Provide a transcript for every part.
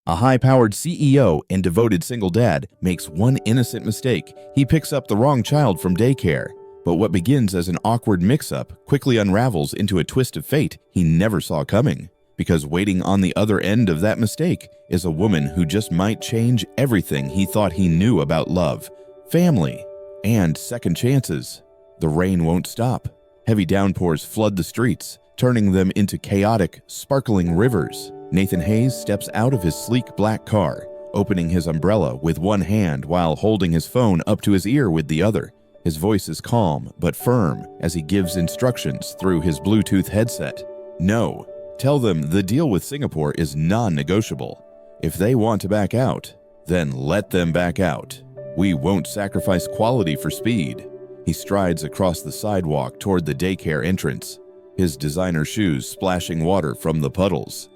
A high-powered CEO and devoted single dad makes one innocent mistake. He picks up the wrong child from daycare. But what begins as an awkward mix-up quickly unravels into a twist of fate he never saw coming. Because waiting on the other end of that mistake is a woman who just might change everything he thought he knew about love, family, and second chances. The rain won't stop. Heavy downpours flood the streets, turning them into chaotic, sparkling rivers. Nathan Hayes steps out of his sleek black car, opening his umbrella with one hand while holding his phone up to his ear with the other. His voice is calm but firm as he gives instructions through his Bluetooth headset. No, tell them the deal with Singapore is non-negotiable. If they want to back out, then let them back out. We won't sacrifice quality for speed. He strides across the sidewalk toward the daycare entrance, his designer shoes splashing water from the puddles.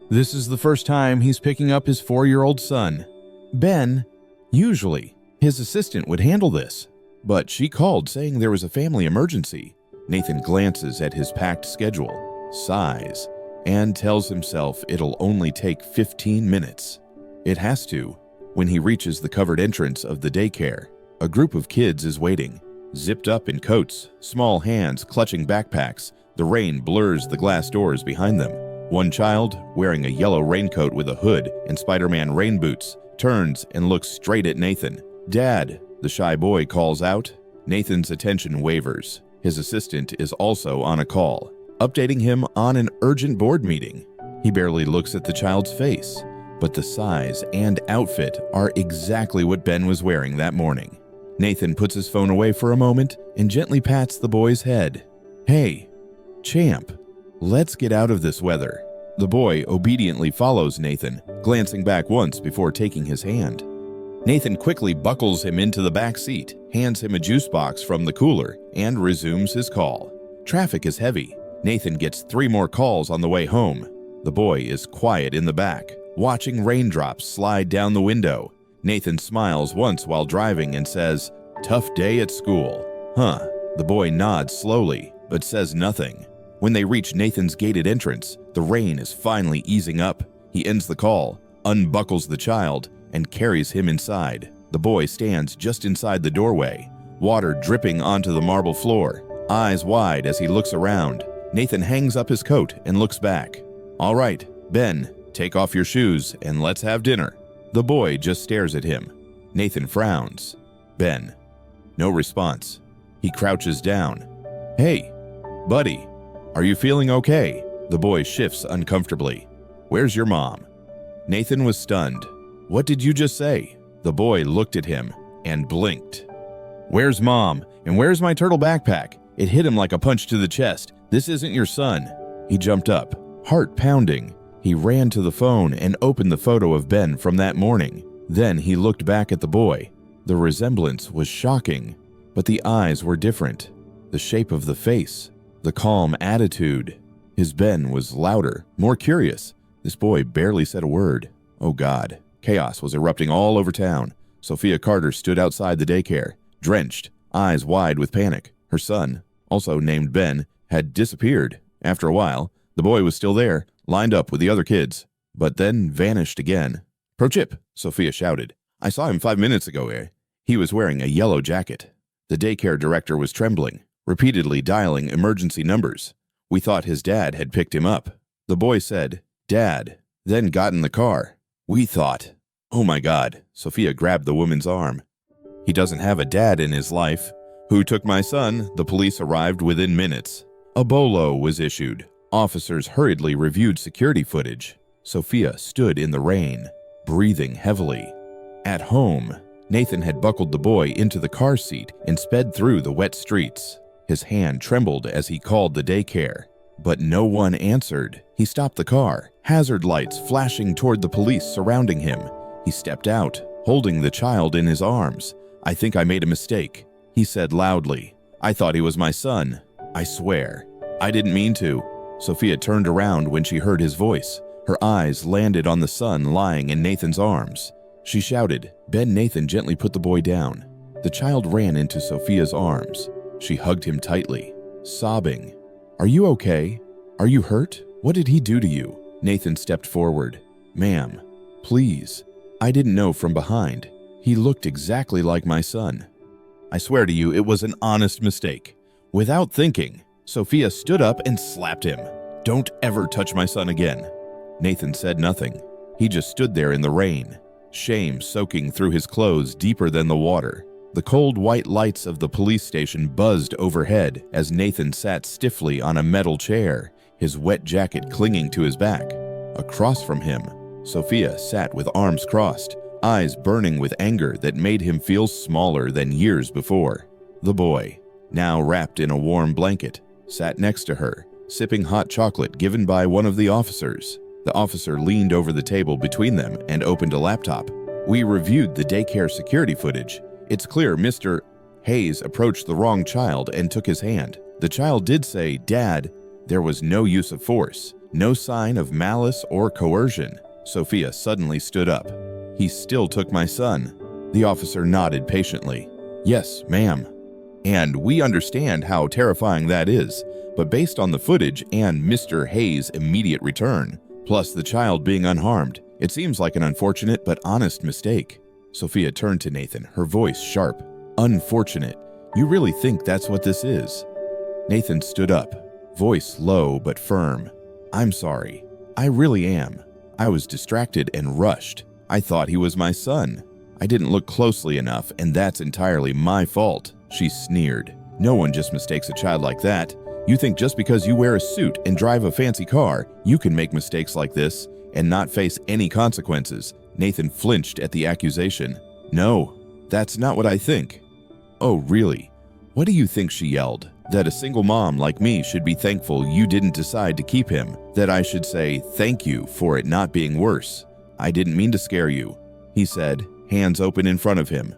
This is the first time he's picking up his 4-year-old son. Ben, usually, his assistant would handle this, but she called saying there was a family emergency. Nathan glances at his packed schedule, sighs, and tells himself it'll only take 15 minutes. It has to. When he reaches the covered entrance of the daycare, a group of kids is waiting, zipped up in coats, small hands clutching backpacks. The rain blurs the glass doors behind them. One child, wearing a yellow raincoat with a hood and Spider-Man rain boots, turns and looks straight at Nathan. "Dad," the shy boy calls out. Nathan's attention wavers. His assistant is also on a call, updating him on an urgent board meeting. He barely looks at the child's face, but the size and outfit are exactly what Ben was wearing that morning. Nathan puts his phone away for a moment and gently pats the boy's head. "Hey, champ, let's get out of this weather." The boy obediently follows Nathan, glancing back once before taking his hand. Nathan quickly buckles him into the back seat, hands him a juice box from the cooler, and resumes his call. Traffic is heavy. Nathan gets 3 more calls on the way home. The boy is quiet in the back, watching raindrops slide down the window. Nathan smiles once while driving and says, "Tough day at school, huh?" The boy nods slowly, but says nothing. When they reach Nathan's gated entrance, the rain is finally easing up. He ends the call, unbuckles the child, and carries him inside. The boy stands just inside the doorway, water dripping onto the marble floor, eyes wide as he looks around. Nathan hangs up his coat and looks back. "All right, Ben, take off your shoes and let's have dinner." The boy just stares at him. Nathan frowns. "Ben." No response. He crouches down. "Hey, buddy, are you feeling okay?" The boy shifts uncomfortably. "Where's your mom?" Nathan was stunned. "What did you just say?" The boy looked at him and blinked. "Where's mom? And where's my turtle backpack?" It hit him like a punch to the chest. "This isn't your son." He jumped up, heart pounding. He ran to the phone and opened the photo of Ben from that morning. Then he looked back at the boy. The resemblance was shocking, but the eyes were different. The shape of the face, the calm attitude. His Ben was louder, more curious. This boy barely said a word. Oh God. Chaos was erupting all over town. Sophia Carter stood outside the daycare, drenched, eyes wide with panic. Her son, also named Ben, had disappeared. After a while, the boy was still there, lined up with the other kids, but then vanished again. "Pro Chip," Sophia shouted. "I saw him 5 minutes ago, eh?" He was wearing a yellow jacket. The daycare director was trembling, repeatedly dialing emergency numbers. "We thought his dad had picked him up." The boy said, "Dad," then got in the car. "We thought." "Oh my God," Sophia grabbed the woman's arm. "He doesn't have a dad in his life." "Who took my son?" The police arrived within minutes. A bolo was issued. Officers hurriedly reviewed security footage. Sophia stood in the rain, breathing heavily. At home, Nathan had buckled the boy into the car seat and sped through the wet streets. His hand trembled as he called the daycare, but no one answered. He stopped the car, hazard lights flashing toward the police surrounding him. He stepped out, holding the child in his arms. "I think I made a mistake," he said loudly. "I thought he was my son. I swear. I didn't mean to." Sophia turned around when she heard his voice. Her eyes landed on the son lying in Nathan's arms. She shouted. Ben Nathan gently put the boy down. The child ran into Sophia's arms. She hugged him tightly, sobbing. "Are you okay? Are you hurt? What did he do to you?" Nathan stepped forward. "Ma'am, Please. I didn't know from behind. He looked exactly like my son. I swear to you, it was an honest mistake. Without thinking, Sophia stood up and slapped him. Don't ever touch my son again. Nathan said nothing. He just stood there in the rain, shame soaking through his clothes deeper than the water. The cold white lights of the police station buzzed overhead as Nathan sat stiffly on a metal chair, his wet jacket clinging to his back. Across from him, Sophia sat with arms crossed, eyes burning with anger that made him feel smaller than years before. The boy, now wrapped in a warm blanket, sat next to her, sipping hot chocolate given by one of the officers. The officer leaned over the table between them and opened a laptop. We reviewed the daycare security footage. It's clear Mr. Hayes approached the wrong child and took his hand. The child did say, "Dad." There was no use of force, no sign of malice or coercion. Sophia suddenly stood up. "He still took my son." The officer nodded patiently. "Yes, ma'am. And we understand how terrifying that is, but based on the footage and Mr. Hayes' immediate return, plus the child being unharmed, it seems like an unfortunate but honest mistake." Sophia turned to Nathan, her voice sharp. "Unfortunate? You really think that's what this is?" Nathan stood up, voice low but firm. "I'm sorry. I really am. I was distracted and rushed. I thought he was my son. I didn't look closely enough, and that's entirely my fault." She sneered. "No one just mistakes a child like that. You think just because you wear a suit and drive a fancy car, you can make mistakes like this and not face any consequences." Nathan flinched at the accusation. "No, that's not what I think." "Oh, really? What do you think?" she yelled. "That a single mom like me should be thankful you didn't decide to keep him? That I should say thank you for it not being worse?" "I didn't mean to scare you," he said, hands open in front of him.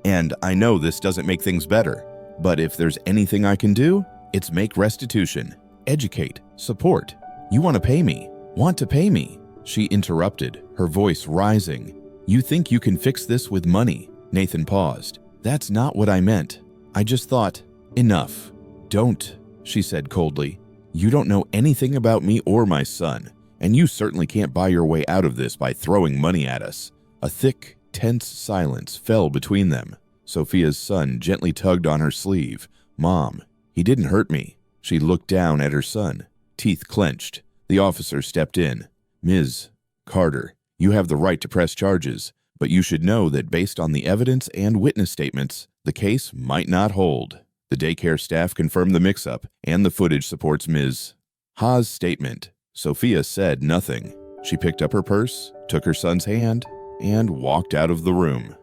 "And I know this doesn't make things better, but if there's anything I can do, it's make restitution, educate, support. You want to pay me? Want to pay me?" She interrupted, her voice rising. "You think you can fix this with money?" Nathan paused. "That's not what I meant. I just thought, enough. Don't," she said coldly. "You don't know anything about me or my son, and you certainly can't buy your way out of this by throwing money at us." A thick, tense silence fell between them. Sophia's son gently tugged on her sleeve. "Mom, he didn't hurt me." She looked down at her son, teeth clenched. The officer stepped in. "Ms. Carter, you have the right to press charges, but you should know that based on the evidence and witness statements, the case might not hold." The daycare staff confirmed the mix-up, and the footage supports Ms. Ha's statement. Sophia said nothing. She picked up her purse, took her son's hand, and walked out of the room.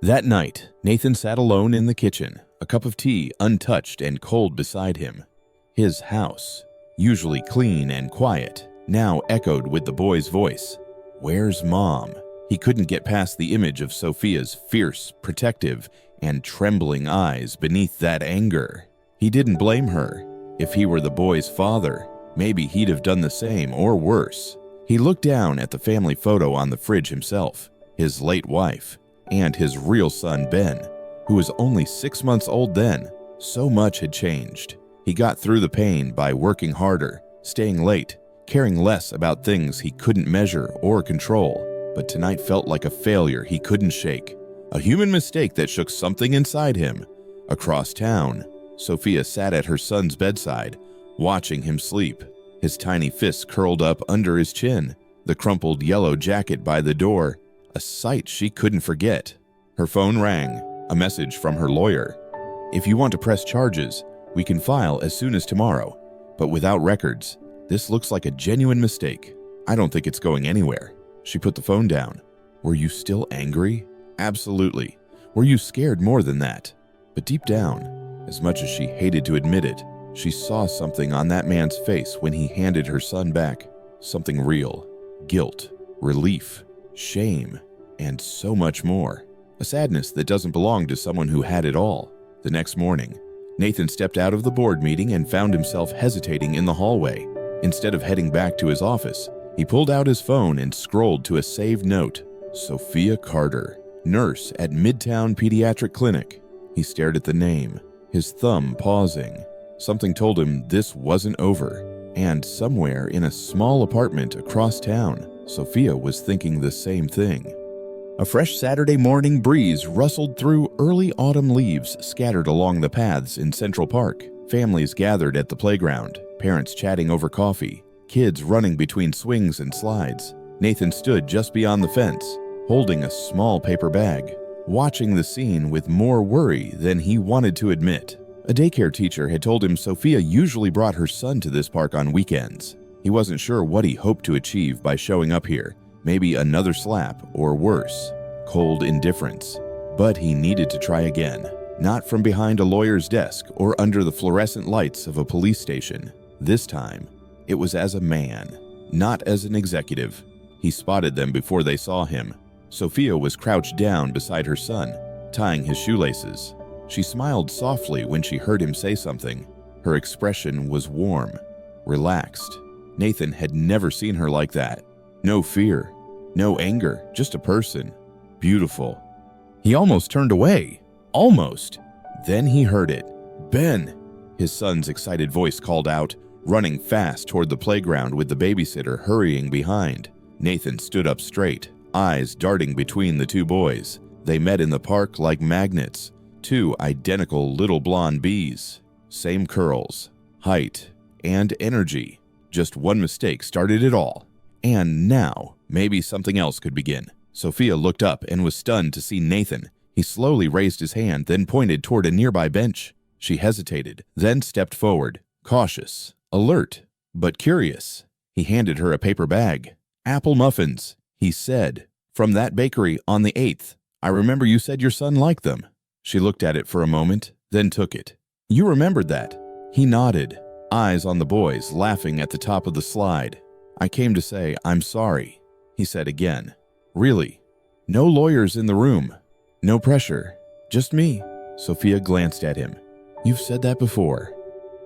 That night, Nathan sat alone in the kitchen, a cup of tea untouched and cold beside him. His house, usually clean and quiet, now echoed with the boy's voice. "Where's Mom?" He couldn't get past the image of Sophia's fierce, protective, and trembling eyes beneath that anger. He didn't blame her. If he were the boy's father, maybe he'd have done the same or worse. He looked down at the family photo on the fridge himself, his late wife, and his real son Ben, who was only 6 months old then. So much had changed. He got through the pain by working harder, staying late, caring less about things he couldn't measure or control. But tonight felt like a failure he couldn't shake, a human mistake that shook something inside him. Across town, Sophia sat at her son's bedside, watching him sleep, his tiny fists curled up under his chin, the crumpled yellow jacket by the door, a sight she couldn't forget. Her phone rang, a message from her lawyer. "If you want to press charges, we can file as soon as tomorrow, but without records. This looks like a genuine mistake. I don't think it's going anywhere." She put the phone down. "Were you still angry?" "Absolutely. Were you scared more than that?" But deep down, as much as she hated to admit it, she saw something on that man's face when he handed her son back. Something real. Guilt, relief, shame, and so much more. A sadness that doesn't belong to someone who had it all. The next morning, Nathan stepped out of the board meeting and found himself hesitating in the hallway. Instead of heading back to his office, he pulled out his phone and scrolled to a saved note. Sophia Carter, nurse at Midtown Pediatric Clinic. He stared at the name, his thumb pausing. Something told him this wasn't over, and somewhere in a small apartment across town, Sophia was thinking the same thing. A fresh Saturday morning breeze rustled through early autumn leaves scattered along the paths in Central Park. Families gathered at the playground, parents chatting over coffee, kids running between swings and slides. Nathan stood just beyond the fence, holding a small paper bag, watching the scene with more worry than he wanted to admit. A daycare teacher had told him Sophia usually brought her son to this park on weekends. He wasn't sure what he hoped to achieve by showing up here. Maybe another slap, or worse, cold indifference. But he needed to try again. Not from behind a lawyer's desk or under the fluorescent lights of a police station. This time, it was as a man, not as an executive. He spotted them before they saw him. Sophia was crouched down beside her son, tying his shoelaces. She smiled softly when she heard him say something. Her expression was warm, relaxed. Nathan had never seen her like that. No fear, no anger, just a person. Beautiful. He almost turned away. Almost. Then he heard it. "Ben!" His son's excited voice called out, running fast toward the playground with the babysitter hurrying behind. Nathan stood up straight, eyes darting between the two boys. They met in the park like magnets. Two identical little blonde bees. Same curls, height, and energy. Just one mistake started it all. And now, maybe something else could begin. Sophia looked up and was stunned to see Nathan. He slowly raised his hand, then pointed toward a nearby bench. She hesitated, then stepped forward, cautious, alert, but curious. He handed her a paper bag. "Apple muffins," he said, "from that bakery on the 8th. I remember you said your son liked them." She looked at it for a moment, then took it. "You remembered that?" He nodded, eyes on the boys, laughing at the top of the slide. "I came to say I'm sorry," he said again. "Really. No lawyers in the room. No pressure. Just me." Sophia glanced at him. "You've said that before."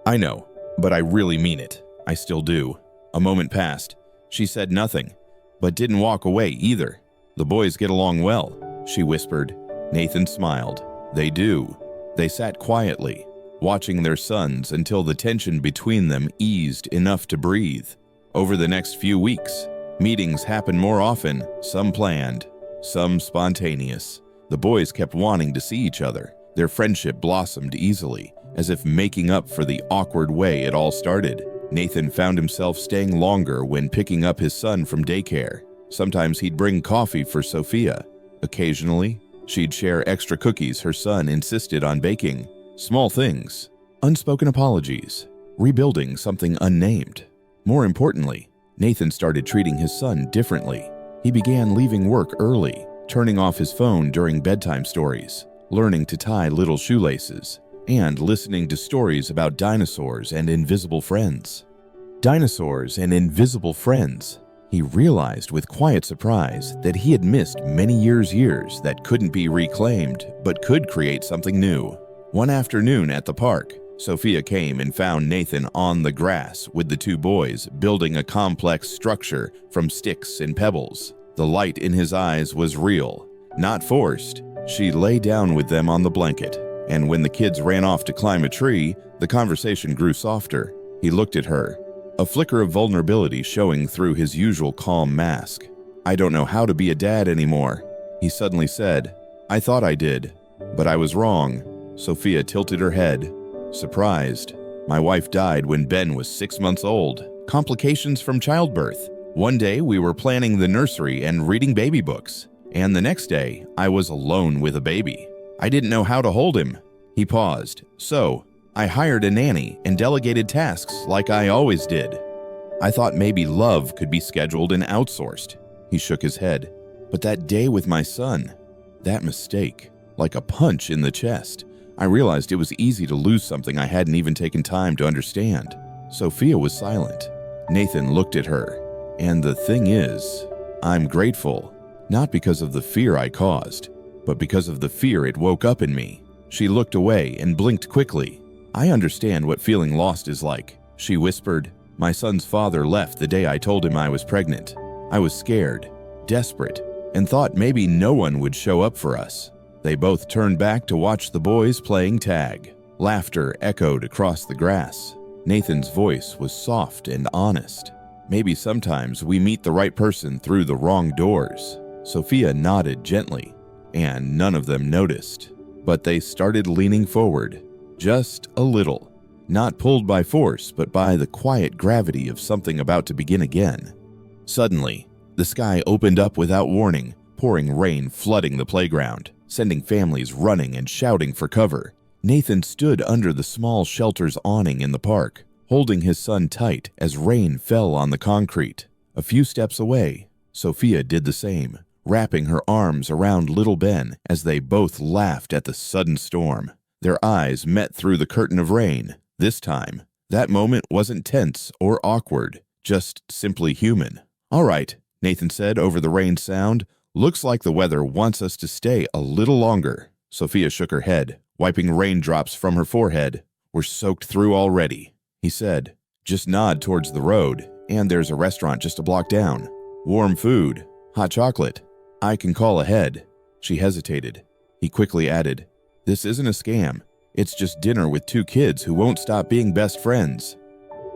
"I know, but I really mean it. I still do." A moment passed. She said nothing, but didn't walk away either. "The boys get along well," she whispered. Nathan smiled. "They do." They sat quietly, watching their sons until the tension between them eased enough to breathe. Over the next few weeks, meetings happened more often, some planned, some spontaneous. The boys kept wanting to see each other. Their friendship blossomed easily, as if making up for the awkward way it all started. Nathan found himself staying longer when picking up his son from daycare. Sometimes he'd bring coffee for Sophia. Occasionally, she'd share extra cookies her son insisted on baking. Small things, unspoken apologies, rebuilding something unnamed. More importantly, Nathan started treating his son differently. He began leaving work early, turning off his phone during bedtime stories, learning to tie little shoelaces, and listening to stories about dinosaurs and invisible friends. Dinosaurs and invisible friends. He realized with quiet surprise that he had missed many years that couldn't be reclaimed, but could create something new. One afternoon at the park, Sophia came and found Nathan on the grass with the two boys building a complex structure from sticks and pebbles. The light in his eyes was real, not forced. She lay down with them on the blanket, and when the kids ran off to climb a tree, the conversation grew softer. He looked at her, a flicker of vulnerability showing through his usual calm mask. "I don't know how to be a dad anymore," he suddenly said. "I thought I did, but I was wrong." Sophia tilted her head, surprised. "My wife died when Ben was 6 months old. Complications from childbirth. One day we were planning the nursery and reading baby books, and the next day I was alone with a baby. I didn't know how to hold him." He paused. "So, I hired a nanny and delegated tasks like I always did. I thought maybe love could be scheduled and outsourced." He shook his head. "But that day with my son, that mistake, like a punch in the chest. I realized it was easy to lose something I hadn't even taken time to understand." Sophia was silent. Nathan looked at her. "And the thing is, I'm grateful, not because of the fear I caused, but because of the fear it woke up in me." She looked away and blinked quickly. "I understand what feeling lost is like," she whispered. "My son's father left the day I told him I was pregnant. I was scared, desperate, and thought maybe no one would show up for us." They both turned back to watch the boys playing tag. Laughter echoed across the grass. Nathan's voice was soft and honest. Maybe sometimes we meet the right person through the wrong doors. Sophia nodded gently, and none of them noticed. But they started leaning forward, just a little, not pulled by force, but by the quiet gravity of something about to begin again. Suddenly, the sky opened up without warning, pouring rain flooding the playground, sending families running and shouting for cover. Nathan stood under the small shelter's awning in the park, holding his son tight as rain fell on the concrete. A few steps away, Sophia did the same, wrapping her arms around little Ben as they both laughed at the sudden storm. Their eyes met through the curtain of rain. This time, that moment wasn't tense or awkward, just simply human. "All right," Nathan said over the rain sound. "Looks like the weather wants us to stay a little longer." Sophia shook her head, wiping raindrops from her forehead. "We're soaked through already," he said. "Just nod towards the road, and there's a restaurant just a block down. Warm food, hot chocolate. I can call ahead." She hesitated. He quickly added, "This isn't a scam. It's just dinner with two kids who won't stop being best friends."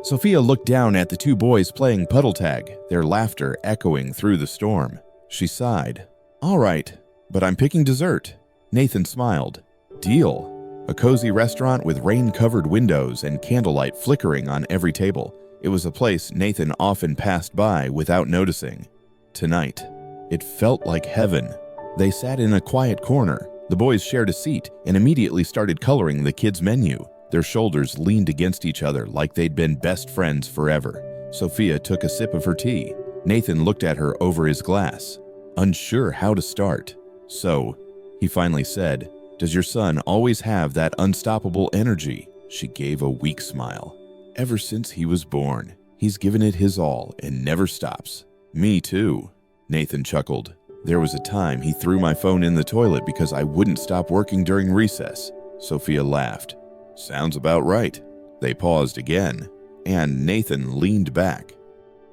Sophia looked down at the two boys playing puddle tag, their laughter echoing through the storm. She sighed. "All right, but I'm picking dessert." Nathan smiled. "Deal." A cozy restaurant with rain-covered windows and candlelight flickering on every table. It was a place Nathan often passed by without noticing. Tonight, it felt like heaven. They sat in a quiet corner. The boys shared a seat and immediately started coloring the kids' menu. Their shoulders leaned against each other like they'd been best friends forever. Sophia took a sip of her tea. Nathan looked at her over his glass, unsure how to start. "So," he finally said, "does your son always have that unstoppable energy?" She gave a weak smile. "Ever since he was born, he's given it his all and never stops." "Me too," Nathan chuckled. "There was a time he threw my phone in the toilet because I wouldn't stop working during recess." Sophia laughed. "Sounds about right." They paused again, and Nathan leaned back.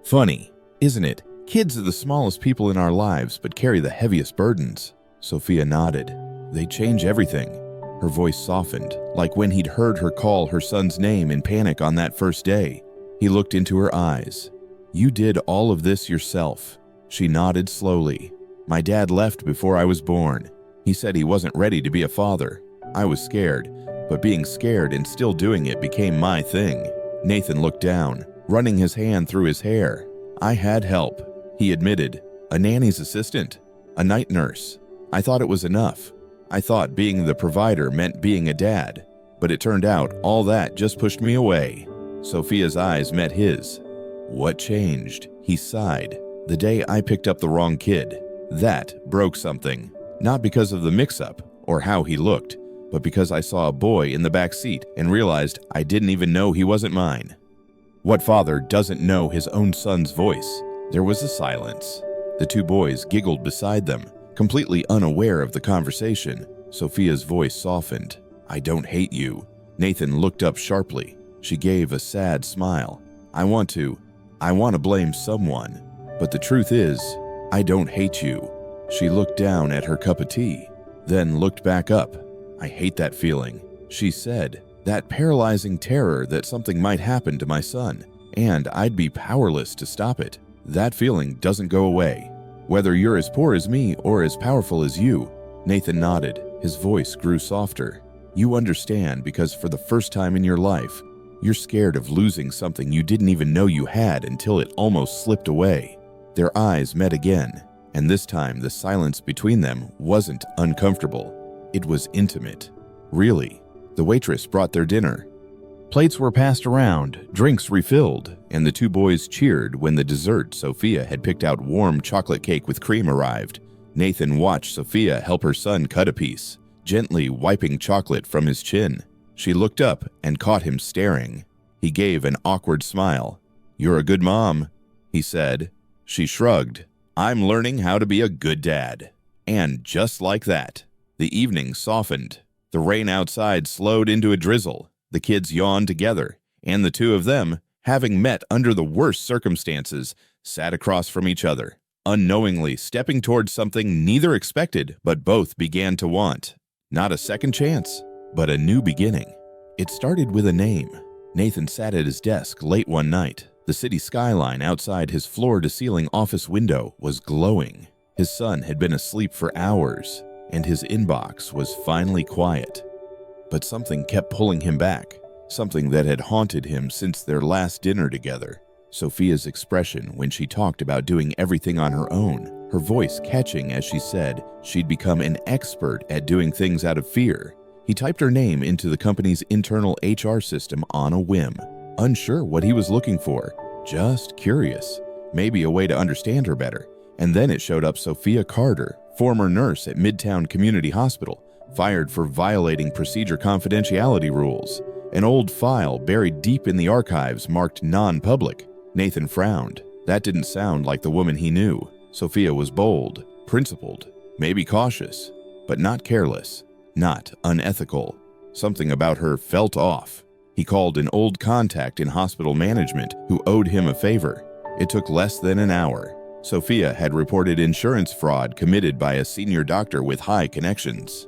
"Funny, isn't it? Kids are the smallest people in our lives but carry the heaviest burdens." Sophia nodded. "They change everything." Her voice softened, like when he'd heard her call her son's name in panic on that first day. He looked into her eyes. "You did all of this yourself." She nodded slowly. "My dad left before I was born. He said he wasn't ready to be a father. I was scared, but being scared and still doing it became my thing." Nathan looked down, running his hand through his hair. "I had help," he admitted. "A nanny's assistant, a night nurse. I thought it was enough. I thought being the provider meant being a dad, but it turned out all that just pushed me away." Sophia's eyes met his. "What changed?" He sighed. "The day I picked up the wrong kid. That broke something. Not because of the mix-up or how he looked, but because I saw a boy in the back seat and realized I didn't even know he wasn't mine." What father doesn't know his own son's voice? There was a silence. The two boys giggled beside them, completely unaware of the conversation. Sophia's voice softened. "I don't hate you." Nathan looked up sharply. She gave a sad smile. I want to blame someone. But the truth is, I don't hate you." She looked down at her cup of tea, then looked back up. "I hate that feeling," she said. "That paralyzing terror that something might happen to my son, and I'd be powerless to stop it. That feeling doesn't go away. Whether you're as poor as me or as powerful as you." Nathan nodded. His voice grew softer. "You understand because for the first time in your life, you're scared of losing something you didn't even know you had until it almost slipped away." Their eyes met again, and this time the silence between them wasn't uncomfortable. It was intimate. "Really?" The waitress brought their dinner. Plates were passed around, drinks refilled, and the two boys cheered when the dessert Sophia had picked out, warm chocolate cake with cream, arrived. Nathan watched Sophia help her son cut a piece, gently wiping chocolate from his chin. She looked up and caught him staring. He gave an awkward smile. "You're a good mom," he said. She shrugged. "I'm learning how to be a good dad." And just like that, the evening softened. The rain outside slowed into a drizzle. The kids yawned together, and the two of them, having met under the worst circumstances, sat across from each other, unknowingly stepping towards something neither expected but both began to want. Not a second chance, but a new beginning. It started with a name. Nathan sat at his desk late one night, The city skyline outside his floor-to-ceiling office window was glowing. His son had been asleep for hours, and his inbox was finally quiet. But something kept pulling him back, something that had haunted him since their last dinner together. Sophia's expression when she talked about doing everything on her own, her voice catching as she said she'd become an expert at doing things out of fear. He typed her name into the company's internal HR system on a whim, unsure what he was looking for, just curious, maybe a way to understand her better. And then it showed up Sophia Carter, former nurse at Midtown Community Hospital, fired for violating procedure confidentiality rules. An old file buried deep in the archives marked non-public. Nathan frowned. That didn't sound like the woman he knew. Sophia was bold, principled, maybe cautious, but not careless, not unethical. Something about her felt off. He called an old contact in hospital management who owed him a favor. It took less than an hour. Sophia had reported insurance fraud committed by a senior doctor with high connections.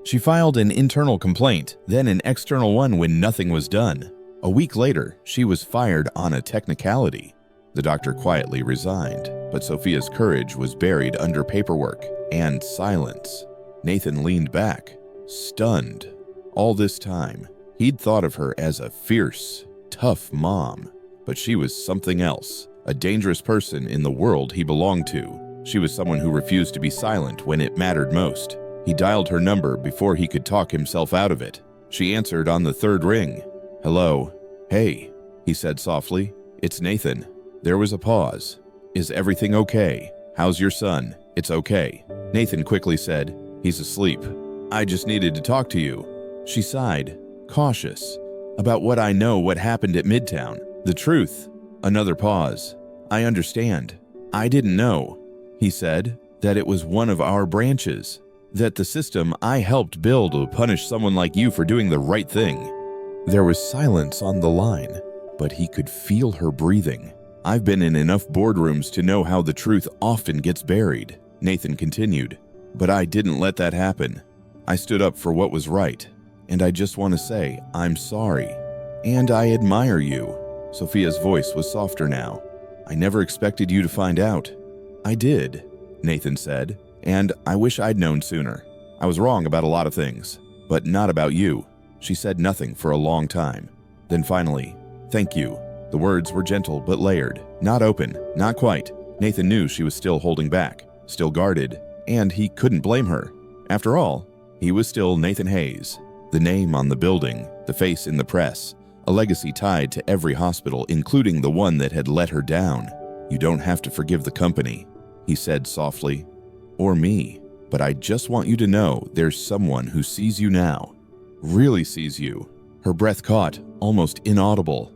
She filed an internal complaint, then an external one when nothing was done. A week later, she was fired on a technicality. The doctor quietly resigned, but Sophia's courage was buried under paperwork and silence. Nathan leaned back, stunned. All this time, he'd thought of her as a fierce, tough mom, but she was something else. A dangerous person in the world he belonged to. She was someone who refused to be silent when it mattered most. He dialed her number before he could talk himself out of it. She answered on the third ring. "Hello." "Hey," he said softly. "It's Nathan." There was a pause. "Is everything okay? How's your son?" "It's okay." Nathan quickly said, "He's asleep. I just needed to talk to you." She sighed, cautious. "About what I know what happened at Midtown. The truth." Another pause. "I understand. I didn't know," he said, "that it was one of our branches. That the system I helped build will punish someone like you for doing the right thing." There was silence on the line, but he could feel her breathing. "I've been in enough boardrooms to know how the truth often gets buried," Nathan continued. "But I didn't let that happen. I stood up for what was right. And I just want to say, I'm sorry. And I admire you." Sophia's voice was softer now. "I never expected you to find out." "I did," Nathan said, "and I wish I'd known sooner. I was wrong about a lot of things, but not about you." She said nothing for a long time. Then finally, "Thank you." The words were gentle but layered, not open, not quite. Nathan knew she was still holding back, still guarded, and he couldn't blame her. After all, he was still Nathan Hayes. The name on the building, the face in the press, a legacy tied to every hospital, including the one that had let her down. "You don't have to forgive the company," he said softly, "or me, but I just want you to know there's someone who sees you now, really sees you." Her breath caught, almost inaudible.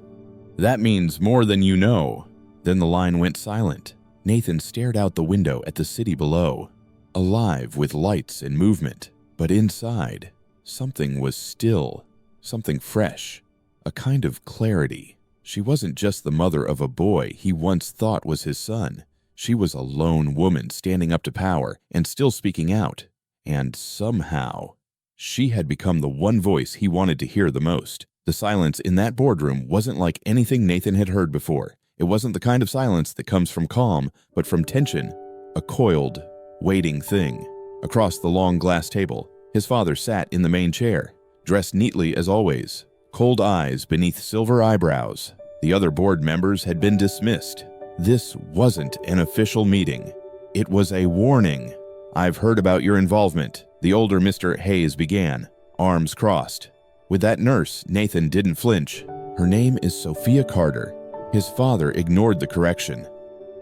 "That means more than you know." Then the line went silent. Nathan stared out the window at the city below, alive with lights and movement, but inside, something was still, something fresh. A kind of clarity. She wasn't just the mother of a boy he once thought was his son. She was a lone woman standing up to power and still speaking out. And somehow, she had become the one voice he wanted to hear the most. The silence in that boardroom wasn't like anything Nathan had heard before. It wasn't the kind of silence that comes from calm, but from tension. A coiled, waiting thing. Across the long glass table, his father sat in the main chair, dressed neatly as always. Cold eyes beneath silver eyebrows. The other board members had been dismissed. This wasn't an official meeting. It was a warning. "I've heard about your involvement," the older Mr. Hayes began, arms crossed. With that nurse, Nathan didn't flinch. "Her name is Sophia Carter." His father ignored the correction.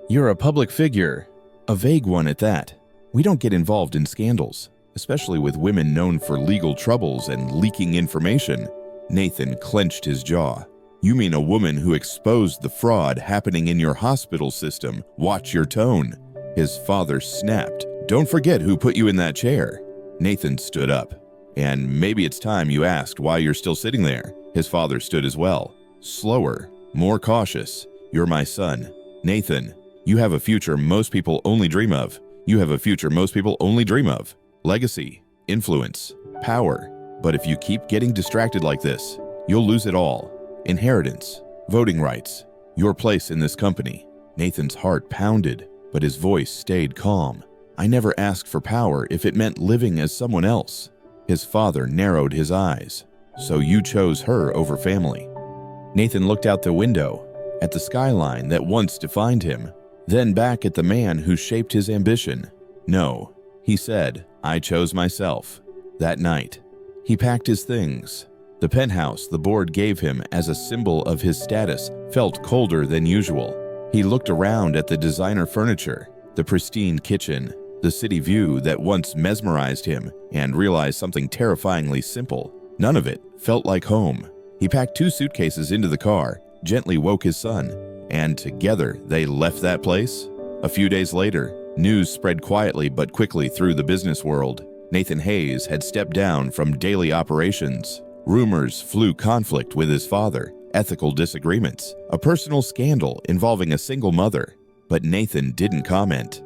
"You're a public figure, a vague one at that. We don't get involved in scandals, especially with women known for legal troubles and leaking information." Nathan clenched his jaw. "You mean a woman who exposed the fraud happening in your hospital system? Watch your tone." His father snapped. "Don't forget who put you in that chair." Nathan stood up. "And maybe it's time you asked why you're still sitting there." His father stood as well. Slower, more cautious. "You're my son. Nathan, you have a future most people only dream of. You have a future most people only dream of. Legacy, influence, power. But if you keep getting distracted like this, you'll lose it all. Inheritance, voting rights, Your place in this company. Nathan's heart pounded, but his voice stayed calm. I never asked for power if it meant living as someone else. His father narrowed his eyes. So you chose her over family. Nathan looked out the window, at the skyline that once defined him, then back at the man who shaped his ambition. No, he said, I chose myself. That night, he packed his things. The penthouse the board gave him as a symbol of his status felt colder than usual. He looked around at the designer furniture, the pristine kitchen, the city view that once mesmerized him, and realized something terrifyingly simple. None of it felt like home. He packed 2 suitcases into the car, gently woke his son, and together they left that place. A few days later, news spread quietly but quickly through the business world. Nathan Hayes had stepped down from daily operations. Rumors flew conflict with his father, ethical disagreements, a personal scandal involving a single mother. But Nathan didn't comment.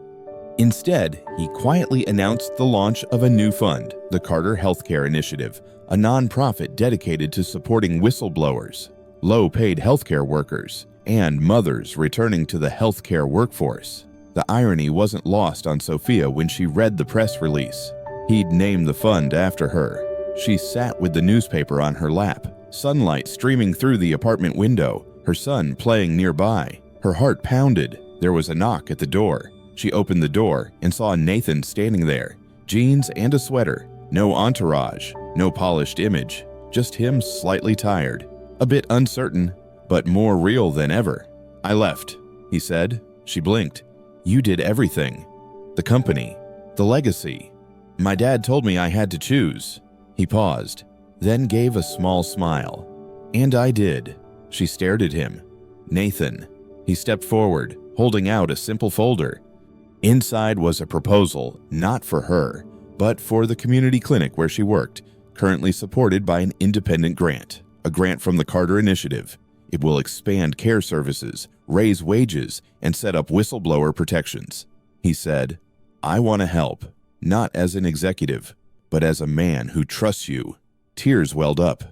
Instead, he quietly announced the launch of a new fund, the Carter Healthcare Initiative, a nonprofit dedicated to supporting whistleblowers, low-paid healthcare workers, and mothers returning to the healthcare workforce. The irony wasn't lost on Sophia when she read the press release. He'd named the fund after her. She sat with the newspaper on her lap, sunlight streaming through the apartment window, her son playing nearby. Her heart pounded. There was a knock at the door. She opened the door and saw Nathan standing there, jeans and a sweater. No entourage, no polished image, just him slightly tired, a bit uncertain, but more real than ever. I left, he said. She blinked. You did everything. The company, the legacy. My dad told me I had to choose. He paused, then gave a small smile. And I did. She stared at him. Nathan. He stepped forward, holding out a simple folder. Inside was a proposal, not for her, but for the community clinic where she worked, currently supported by an independent grant, a grant from the Carter Initiative. It will expand care services, raise wages, and set up whistleblower protections. He said, I want to help, not as an executive, but as a man who trusts you. Tears welled up,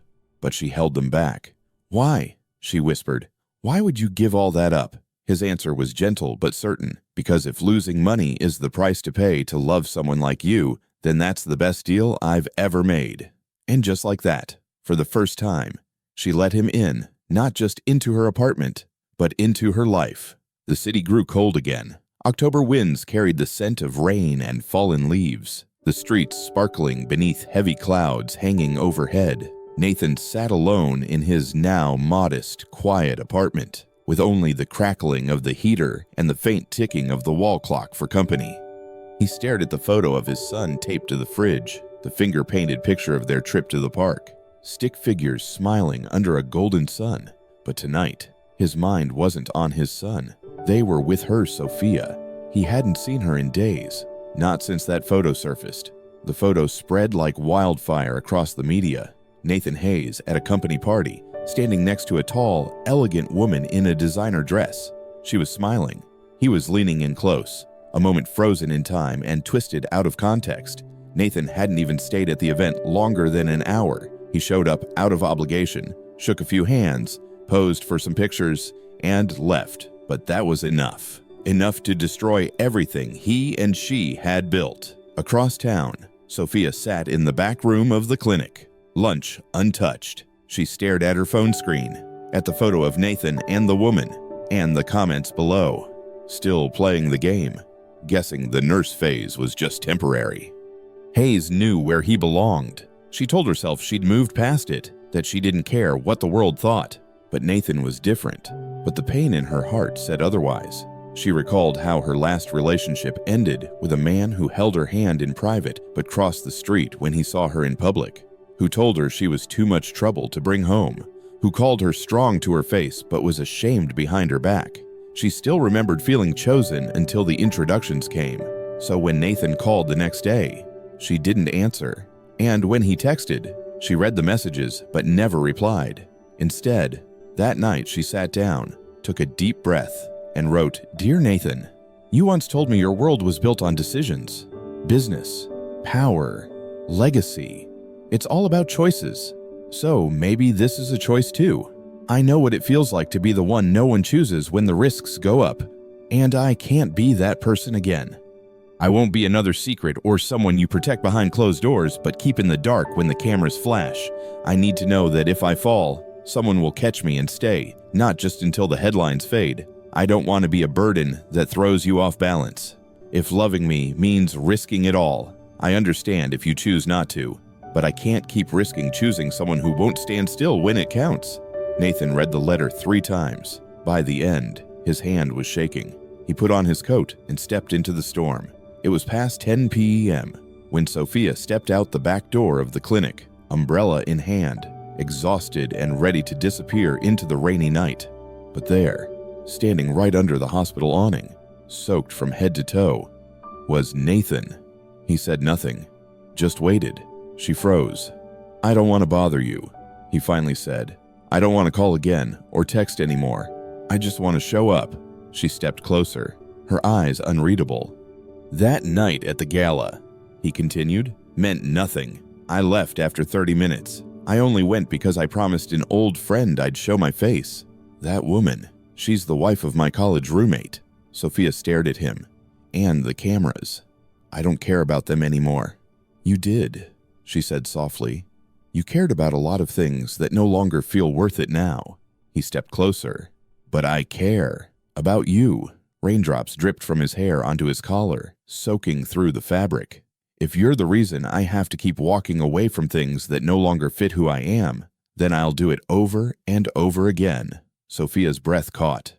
but she held them back. Why? She whispered. Why would you give all that up? His answer was gentle but certain, because if losing money is the price to pay to love someone like you, then that's the best deal I've ever made. And just like that, for the first time, she let him in, not just into her apartment, but into her life. The city grew cold again. October winds carried the scent of rain and fallen leaves, the streets sparkling beneath heavy clouds hanging overhead. Nathan sat alone in his now modest, quiet apartment, with only the crackling of the heater and the faint ticking of the wall clock for company. He stared at the photo of his son taped to the fridge, the finger-painted picture of their trip to the park, stick figures smiling under a golden sun. But tonight, his mind wasn't on his son. They were with her, Sophia. He hadn't seen her in days, not since that photo surfaced. The photo spread like wildfire across the media. Nathan Hayes at a company party, standing next to a tall, elegant woman in a designer dress. She was smiling. He was leaning in close, a moment frozen in time and twisted out of context. Nathan hadn't even stayed at the event longer than an hour. He showed up out of obligation, shook a few hands, posed for some pictures, and left. But that was enough. Enough to destroy everything he and she had built. Across town, Sophia sat in the back room of the clinic, lunch untouched. She stared at her phone screen, at the photo of Nathan and the woman, and the comments below. Still playing the game, guessing the nurse phase was just temporary. Hayes knew where he belonged. She told herself she'd moved past it, that she didn't care what the world thought. But Nathan was different. But the pain in her heart said otherwise. She recalled how her last relationship ended with a man who held her hand in private but crossed the street when he saw her in public, who told her she was too much trouble to bring home, who called her strong to her face but was ashamed behind her back. She still remembered feeling chosen until the introductions came. So when Nathan called the next day, she didn't answer. And when he texted, she read the messages but never replied. Instead, that night she sat down, took a deep breath, and wrote, Dear Nathan, you once told me your world was built on decisions, business, power, legacy. It's all about choices. So maybe this is a choice too. I know what it feels like to be the one no one chooses when the risks go up, and I can't be that person again. I won't be another secret or someone you protect behind closed doors but keep in the dark when the cameras flash. I need to know that if I fall, someone will catch me and stay, not just until the headlines fade. I don't want to be a burden that throws you off balance. If loving me means risking it all, I understand if you choose not to, but I can't keep risking choosing someone who won't stand still when it counts. Nathan read the letter 3 times. By the end, his hand was shaking. He put on his coat and stepped into the storm. It was past 10 p.m. when Sophia stepped out the back door of the clinic, umbrella in hand, exhausted and ready to disappear into the rainy night. But there, standing right under the hospital awning, soaked from head to toe, was Nathan. He said nothing, just waited. She froze. "I don't want to bother you," he finally said. "I don't want to call again or text anymore. I just want to show up." She stepped closer, her eyes unreadable. "That night at the gala," he continued, "meant nothing. I left after 30 minutes. I only went because I promised an old friend I'd show my face. That woman, she's the wife of my college roommate." Sophia stared at him. "And the cameras. I don't care about them anymore." "You did," she said softly. "You cared about a lot of things that no longer feel worth it now." He stepped closer. "But I care about you." Raindrops dripped from his hair onto his collar, soaking through the fabric. "If you're the reason I have to keep walking away from things that no longer fit who I am, then I'll do it over and over again." Sophia's breath caught.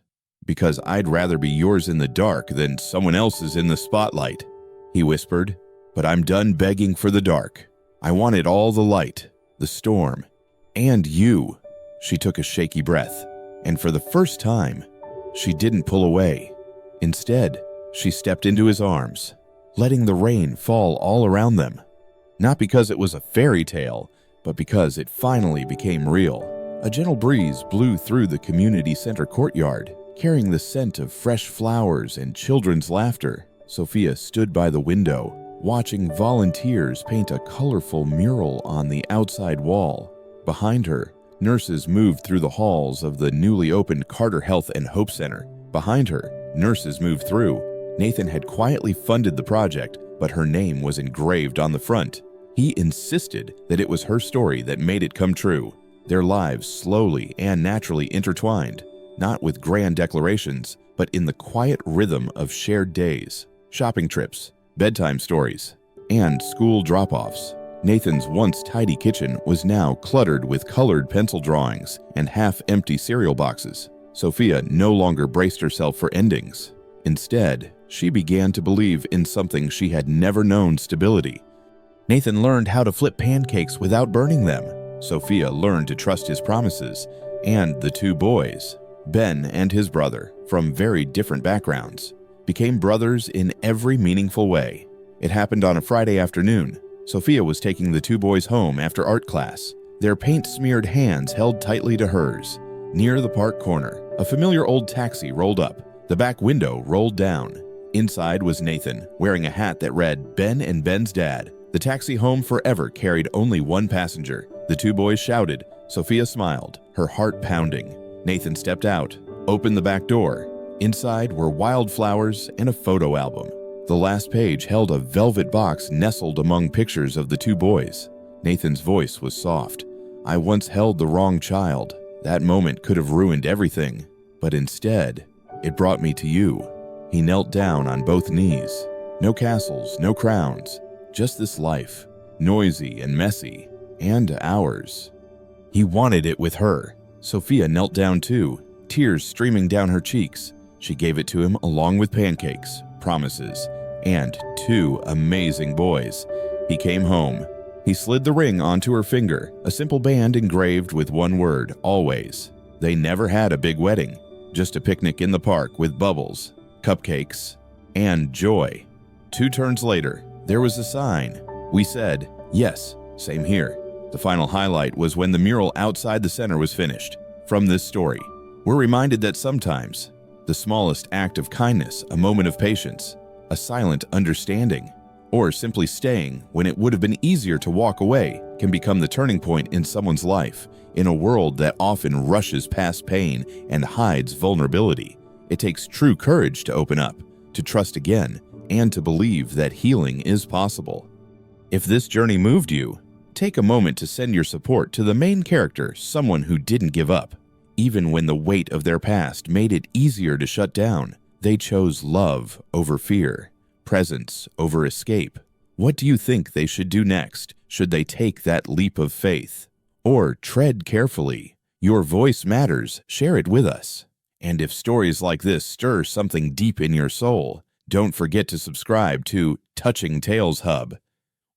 "Because I'd rather be yours in the dark than someone else's in the spotlight," he whispered. "But I'm done begging for the dark. I wanted all the light, the storm, and you." She took a shaky breath, and for the first time, she didn't pull away. Instead, she stepped into his arms, letting the rain fall all around them. Not because it was a fairy tale, but because it finally became real. A gentle breeze blew through the community center courtyard, carrying the scent of fresh flowers and children's laughter. Sophia stood by the window, watching volunteers paint a colorful mural on the outside wall. Behind her, nurses moved through the halls of the newly opened Carter Health and Hope Center. Behind her, nurses moved through. Nathan had quietly funded the project, but her name was engraved on the front. He insisted that it was her story that made it come true. Their lives slowly and naturally intertwined, not with grand declarations, but in the quiet rhythm of shared days, shopping trips, bedtime stories, and school drop-offs. Nathan's once tidy kitchen was now cluttered with colored pencil drawings and half-empty cereal boxes. Sophia no longer braced herself for endings. Instead, she began to believe in something she had never known: stability. Nathan learned how to flip pancakes without burning them. Sophia learned to trust his promises. And the 2 boys, Ben and his brother, from very different backgrounds, became brothers in every meaningful way. It happened on a Friday afternoon. Sophia was taking the 2 boys home after art class, their paint-smeared hands held tightly to hers. Near the park corner, a familiar old taxi rolled up. The back window rolled down. Inside was Nathan, wearing a hat that read "Ben and Ben's Dad." The taxi home forever carried only 1 passenger. The 2 boys shouted. Sophia smiled, her heart pounding. Nathan stepped out, opened the back door. Inside were wildflowers and a photo album. The last page held a velvet box nestled among pictures of the 2 boys. Nathan's voice was soft. "I once held the wrong child. That moment could have ruined everything, but instead, it brought me to you." He knelt down on both knees. No castles, no crowns, just this life, noisy and messy, and ours. He wanted it with her. Sophia knelt down too, tears streaming down her cheeks. She gave it to him along with pancakes, promises, and 2 amazing boys. He came home. He slid the ring onto her finger, a simple band engraved with 1 word: always. They never had a big wedding, just a picnic in the park with bubbles, cupcakes, and joy. 2 turns later, there was a sign. We said, "Yes, same here." The final highlight was when the mural outside the center was finished. From this story, we're reminded that sometimes the smallest act of kindness, a moment of patience, a silent understanding, Or simply staying when it would have been easier to walk away can become the turning point in someone's life. In a world that often rushes past pain and hides vulnerability, it takes true courage to open up, to trust again, and to believe that healing is possible. If this journey moved you, take a moment to send your support to the main character, someone who didn't give up. Even when the weight of their past made it easier to shut down, they chose love over fear, presence over escape. What do you think they should do next? Should they take that leap of faith? Or tread carefully? Your voice matters. Share it with us. And if stories like this stir something deep in your soul, don't forget to subscribe to Touching Tales Hub.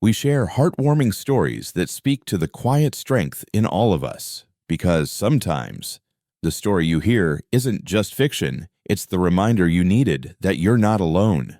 We share heartwarming stories that speak to the quiet strength in all of us. Because sometimes, the story you hear isn't just fiction, it's the reminder you needed that you're not alone.